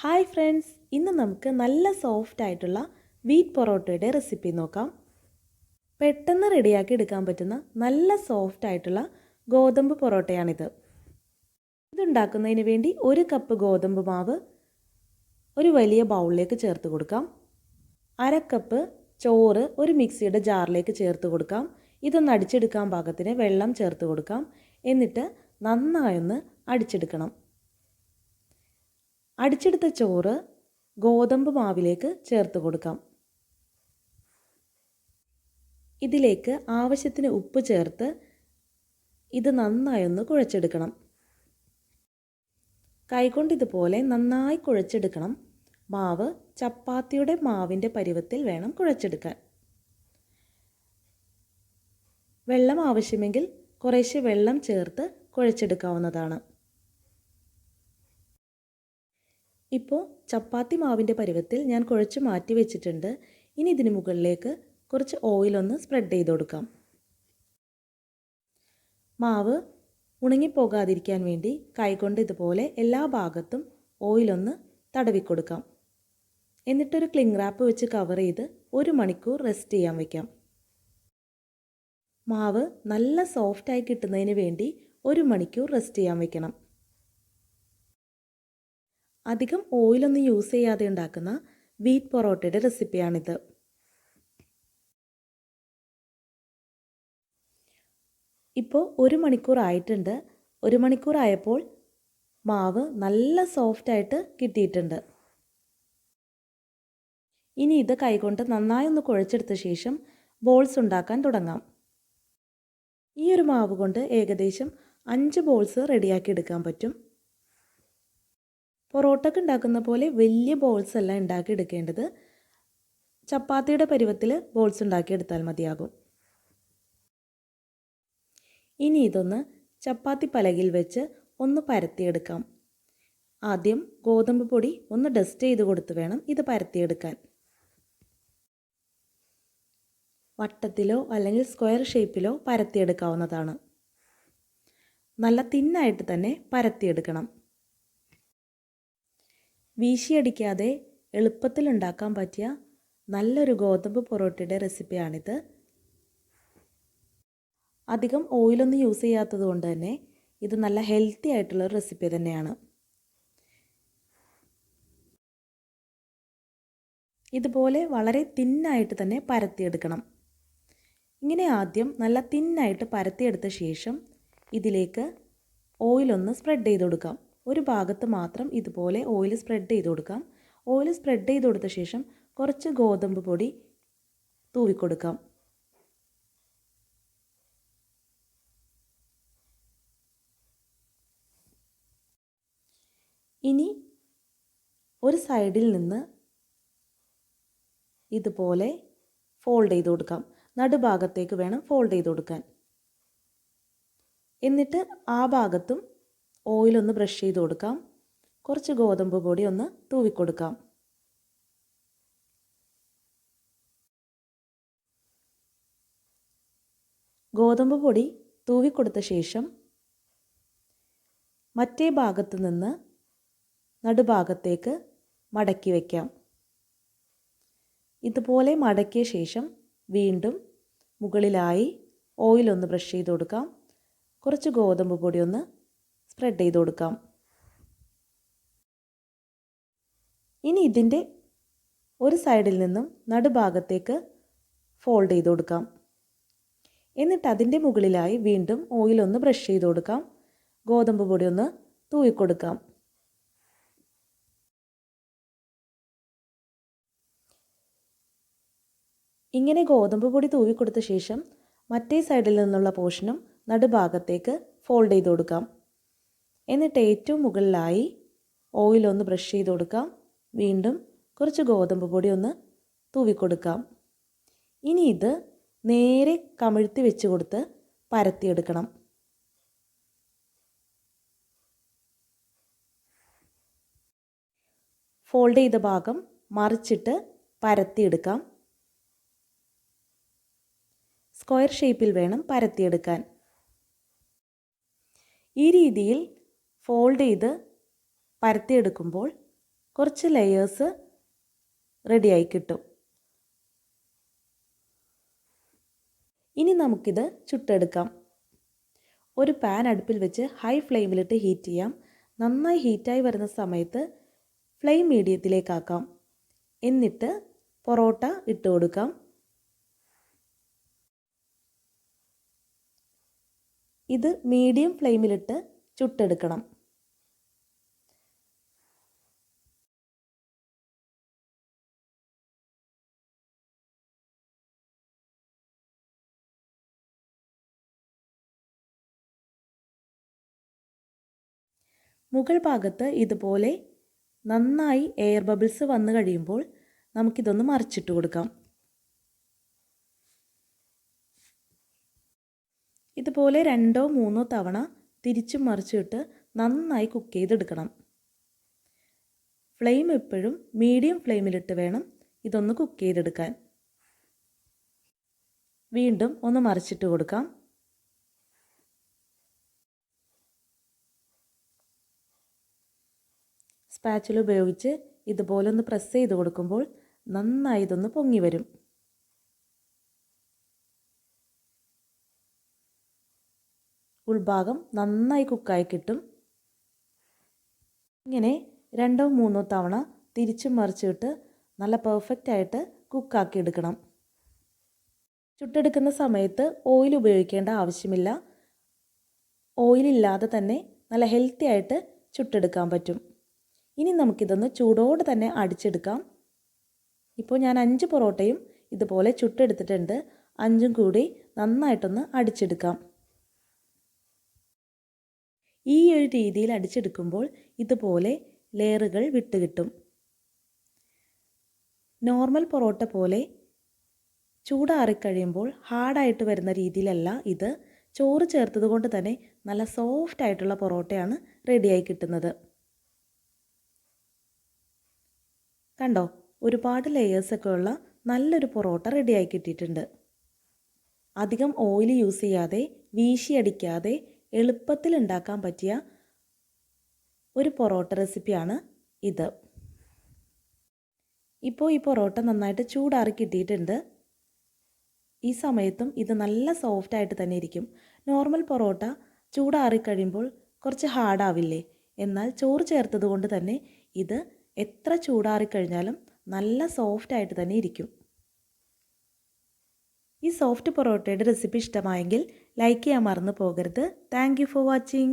Hi friends, ഇന്ന് നമുക്ക് നല്ല സോഫ്റ്റ് ആയിട്ടുള്ള വീറ്റ് പൊറോട്ടയുടെ റെസിപ്പി നോക്കാം. പെട്ടെന്ന് റെഡിയാക്കി എടുക്കാൻ പറ്റുന്ന നല്ല സോഫ്റ്റ് ആയിട്ടുള്ള ഗോതമ്പ് പൊറോട്ടയാണിത്. ഇതുണ്ടാക്കുന്നതിന് വേണ്ടി 1 കപ്പ് ഗോതമ്പ് മാവ് ഒരു വലിയ ബൗളിലേക്ക് ചേർത്ത് കൊടുക്കാം. 1/2 കപ്പ് ചോറ് ഒരു മിക്സിയുടെ ജാറിലേക്ക് ചേർത്ത് കൊടുക്കാം. ഇതൊന്ന് അടിച്ചെടുക്കാൻ പാകത്തിന് വെള്ളം ചേർത്ത് കൊടുക്കാം. എന്നിട്ട് നന്നായൊന്ന് അടിച്ചെടുക്കണം. അടിച്ചെടുത്ത ചോറ് ഗോതമ്പ് മാവിലേക്ക് ചേർത്ത് കൊടുക്കാം. ഇതിലേക്ക് ആവശ്യത്തിന് ഉപ്പ് ചേർത്ത് ഇത് നന്നായൊന്ന് കുഴച്ചെടുക്കണം. കൈകൊണ്ട് ഇതുപോലെ നന്നായി കുഴച്ചെടുക്കണം. മാവ് ചപ്പാത്തിയുടെ മാവിൻ്റെ പരുവത്തിൽ വേണം കുഴച്ചെടുക്കാൻ. വെള്ളം ആവശ്യമെങ്കിൽ കുറേശ്ശെ വെള്ളം ചേർത്ത് കുഴച്ചെടുക്കാവുന്നതാണ്. ഇപ്പോൾ ചപ്പാത്തി മാവിൻ്റെ പരുവത്തിൽ ഞാൻ കുഴച്ച് മാറ്റി വെച്ചിട്ടുണ്ട്. ഇനി ഇതിന് മുകളിലേക്ക് കുറച്ച് ഓയിലൊന്ന് സ്പ്രെഡ് ചെയ്ത് കൊടുക്കാം. മാവ് ഉണങ്ങിപ്പോകാതിരിക്കാൻ വേണ്ടി കൈകൊണ്ട് ഇതുപോലെ എല്ലാ ഭാഗത്തും ഓയിലൊന്ന് തടവിക്കൊടുക്കാം. എന്നിട്ടൊരു ക്ലിംഗ് റാപ്പ് വെച്ച് കവർ ചെയ്ത് 1 മണിക്കൂർ റെസ്റ്റ് ചെയ്യാൻ വയ്ക്കാം. മാവ് നല്ല സോഫ്റ്റായി കിട്ടുന്നതിന് വേണ്ടി 1 മണിക്കൂർ റെസ്റ്റ് ചെയ്യാൻ വയ്ക്കണം. അധികം ഓയിലൊന്നും യൂസ് ചെയ്യാതെ ഉണ്ടാക്കുന്ന വീറ്റ് പൊറോട്ടയുടെ റെസിപ്പിയാണിത്. ഇപ്പോൾ 1 മണിക്കൂർ ആയിട്ടുണ്ട്. 1 മണിക്കൂർ ആയപ്പോൾ മാവ് നല്ല സോഫ്റ്റായിട്ട് കിട്ടിയിട്ടുണ്ട്. ഇനി ഇത് കൈകൊണ്ട് നന്നായി ഒന്ന് കുഴച്ചെടുത്ത ശേഷം ബോൾസ് ഉണ്ടാക്കാൻ തുടങ്ങാം. ഈ ഒരു മാവ് കൊണ്ട് ഏകദേശം 5 ബോൾസ് റെഡിയാക്കി എടുക്കാൻ പറ്റും. പൊറോട്ടക്ക് ഉണ്ടാക്കുന്ന പോലെ വലിയ ബോൾസ് അല്ല ഉണ്ടാക്കിയെടുക്കേണ്ടത്. ചപ്പാത്തിയുടെ പരുവത്തിൽ ബോൾസ് ഉണ്ടാക്കിയെടുത്താൽ മതിയാകും. ഇനി ഇതൊന്ന് ചപ്പാത്തി പലകയിൽ വെച്ച് ഒന്ന് പരത്തിയെടുക്കാം. ആദ്യം ഗോതമ്പ് പൊടി ഒന്ന് ഡസ്റ്റ് ചെയ്ത് കൊടുത്ത് വേണം ഇത് പരത്തിയെടുക്കാൻ. വട്ടത്തിലോ അല്ലെങ്കിൽ സ്ക്വയർ ഷേപ്പിലോ പരത്തിയെടുക്കാവുന്നതാണ്. നല്ല തിന്നായിട്ട് തന്നെ പരത്തിയെടുക്കണം. വീശിയടിക്കാതെ എളുപ്പത്തിൽ ഉണ്ടാക്കാൻ പറ്റിയ നല്ലൊരു ഗോതമ്പ് പൊറോട്ടയുടെ റെസിപ്പിയാണിത്. അധികം ഓയിലൊന്നും യൂസ് ചെയ്യാത്തത് കൊണ്ട് തന്നെ ഇത് നല്ല ഹെൽത്തി ആയിട്ടുള്ള റെസിപ്പി തന്നെയാണ്. ഇതുപോലെ വളരെ തിന്നായിട്ട് തന്നെ പരത്തിയെടുക്കണം. ഇങ്ങനെ ആദ്യം നല്ല തിന്നായിട്ട് പരത്തിയെടുത്ത ശേഷം ഇതിലേക്ക് ഓയിലൊന്ന് സ്പ്രെഡ് ചെയ്ത് കൊടുക്കാം. ഒരു ഭാഗത്ത് മാത്രം ഇതുപോലെ ഓയിൽ സ്പ്രെഡ് ചെയ്ത് കൊടുക്കാം. ഓയിൽ സ്പ്രെഡ് ചെയ്ത് കൊടുത്ത ശേഷം കുറച്ച് ഗോതമ്പ് പൊടി തൂവിക്കൊടുക്കാം. ഇനി ഒരു സൈഡിൽ നിന്ന് ഇതുപോലെ ഫോൾഡ് ചെയ്ത് കൊടുക്കാം. നടുഭാഗത്തേക്ക് വേണം ഫോൾഡ് ചെയ്ത് കൊടുക്കാൻ. എന്നിട്ട് ആ ഭാഗത്തും ഓയിലൊന്ന് ബ്രഷ് ചെയ്ത് കൊടുക്കാം. കുറച്ച് ഗോതമ്പ് പൊടി ഒന്ന് തൂവിക്കൊടുക്കാം. ഗോതമ്പ് പൊടി തൂവിക്കൊടുത്ത ശേഷം മറ്റേ ഭാഗത്ത് നിന്ന് നടുഭാഗത്തേക്ക് മടക്കി വയ്ക്കാം. ഇതുപോലെ മടക്കിയ ശേഷം വീണ്ടും മുകളിലായി ഓയിലൊന്ന് ബ്രഷ് ചെയ്ത് കൊടുക്കാം. കുറച്ച് ഗോതമ്പ് പൊടി ഒന്ന് സ്പ്രെഡ് ചെയ്ത് കൊടുക്കാം. ഇനി ഇതിൻ്റെ ഒരു സൈഡിൽ നിന്നും നടുഭാഗത്തേക്ക് ഫോൾഡ് ചെയ്ത് കൊടുക്കാം. എന്നിട്ട് അതിൻ്റെ മുകളിലായി വീണ്ടും ഓയിലൊന്ന് ബ്രഷ് ചെയ്ത് കൊടുക്കാം. ഗോതമ്പ് പൊടി ഒന്ന് തൂവിക്കൊടുക്കാം. ഇങ്ങനെ ഗോതമ്പ് പൊടി തൂവിക്കൊടുത്ത ശേഷം മറ്റേ സൈഡിൽ നിന്നുള്ള പോർഷനും നടുഭാഗത്തേക്ക് ഫോൾഡ് ചെയ്ത് കൊടുക്കാം. എന്നിട്ട് ഏറ്റവും മുകളിലായി ഓയിലൊന്ന് ബ്രഷ് ചെയ്ത് കൊടുക്കാം. വീണ്ടും കുറച്ച് ഗോതമ്പ് പൊടി ഒന്ന് തൂവിക്കൊടുക്കാം. ഇനി ഇത് നേരെ കമിഴ്ത്തി വെച്ച് കൊടുത്ത് പരത്തിയെടുക്കണം. ഫോൾഡ് ചെയ്ത ഭാഗം മറിച്ചിട്ട് പരത്തിയെടുക്കാം. സ്ക്വയർ ഷേപ്പിൽ വേണം പരത്തിയെടുക്കാൻ. ഈ രീതിയിൽ ഫോൾഡ് ചെയ്ത് പരത്തിയെടുക്കുമ്പോൾ കുറച്ച് ലെയേഴ്സ് റെഡിയായി കിട്ടും. ഇനി നമുക്കിത് ചുട്ടെടുക്കാം. ഒരു പാൻ അടുപ്പിൽ വെച്ച് ഹൈ ഫ്ലെയിമിലിട്ട് ഹീറ്റ് ചെയ്യാം. നന്നായി ഹീറ്റായി വരുന്ന സമയത്ത് ഫ്ലെയിം മീഡിയത്തിലേക്കാക്കാം. എന്നിട്ട് പൊറോട്ട ഇട്ട് കൊടുക്കാം. ഇത് മീഡിയം ഫ്ലെയിമിലിട്ട് ചുട്ടെടുക്കണം. മുകൾ ഭാഗത്ത് ഇതുപോലെ നന്നായി എയർ ബബിൾസ് വന്നു കഴിയുമ്പോൾ നമുക്കിതൊന്ന് മറിച്ചിട്ട് കൊടുക്കാം. ഇതുപോലെ 2-3 തവണ തിരിച്ചും മറിച്ചിട്ട് നന്നായി കുക്ക് ചെയ്തെടുക്കണം. ഫ്ലെയിം എപ്പോഴും മീഡിയം ഫ്ലെയിമിലിട്ട് വേണം ഇതൊന്ന് കുക്ക് ചെയ്തെടുക്കാൻ. വീണ്ടും ഒന്ന് മറിച്ചിട്ട് കൊടുക്കാം. സ്പാച്ചുല ഉപയോഗിച്ച് ഇതുപോലെ ഒന്ന് പ്രസ് ചെയ്ത് കൊടുക്കുമ്പോൾ നന്നായി ഇതൊന്ന് പൊങ്ങി വരും. ഉൾഭാഗം നന്നായി കുക്കായി കിട്ടും. ഇങ്ങനെ 2-3 തവണ തിരിച്ചും മറിച്ചിട്ട് നല്ല പെർഫെക്റ്റ് ആയിട്ട് കുക്കാക്കി എടുക്കണം. ചുട്ടെടുക്കുന്ന സമയത്ത് ഓയിൽ ഉപയോഗിക്കേണ്ട ആവശ്യമില്ല. ഓയിലില്ലാതെ തന്നെ നല്ല ഹെൽത്തി ആയിട്ട് ചുട്ടെടുക്കാൻ പറ്റും. ഇനി നമുക്കിതൊന്ന് ചൂടോടെ തന്നെ അടിച്ചെടുക്കാം. ഇപ്പോൾ ഞാൻ 5 പൊറോട്ടയും ഇതുപോലെ ചുട്ടെടുത്തിട്ടുണ്ട്. 5ഉം കൂടി നന്നായിട്ടൊന്ന് അടിച്ചെടുക്കാം. ഈ ഒരു രീതിയിൽ അടിച്ചെടുക്കുമ്പോൾ ഇതുപോലെ ലെയറുകൾ വിട്ട് കിട്ടും. നോർമൽ പൊറോട്ട പോലെ ചൂടാറിക്കഴിയുമ്പോൾ ഹാർഡായിട്ട് വരുന്ന രീതിയിലല്ല ഇത്. ചോറ് ചേർത്തത് കൊണ്ട് തന്നെ നല്ല സോഫ്റ്റ് ആയിട്ടുള്ള പൊറോട്ടയാണ് റെഡിയായി കിട്ടുന്നത്. കണ്ടോ, ഒരുപാട് ലെയേഴ്സൊക്കെ ഉള്ള നല്ലൊരു പൊറോട്ട റെഡിയായി കിട്ടിയിട്ടുണ്ട്. അധികം ഓയിൽ യൂസ് ചെയ്യാതെ വീശിയടിക്കാതെ എളുപ്പത്തിൽ ഉണ്ടാക്കാൻ പറ്റിയ ഒരു പൊറോട്ട റെസിപ്പിയാണ് ഇത്. ഇപ്പോൾ ഈ പൊറോട്ട നന്നായിട്ട് ചൂടാറി കിട്ടിയിട്ടുണ്ട്. ഈ സമയത്തും ഇത് നല്ല സോഫ്റ്റായിട്ട് തന്നെ ഇരിക്കും. നോർമൽ പൊറോട്ട ചൂടാറിക്കഴിയുമ്പോൾ കുറച്ച് ഹാർഡാവില്ലേ? എന്നാൽ ചോറ് ചേർത്തത് കൊണ്ട് തന്നെ ഇത് എത്ര ചൂടാറിക്കഴിഞ്ഞാലും നല്ല സോഫ്റ്റായിട്ട് തന്നെ ഇരിക്കും. ഈ സോഫ്റ്റ് പൊറോട്ടയുടെ റെസിപ്പി ഇഷ്ടമായെങ്കിൽ ലൈക്ക് ചെയ്യാൻ മറന്നു പോകരുത്. Thank you for watching.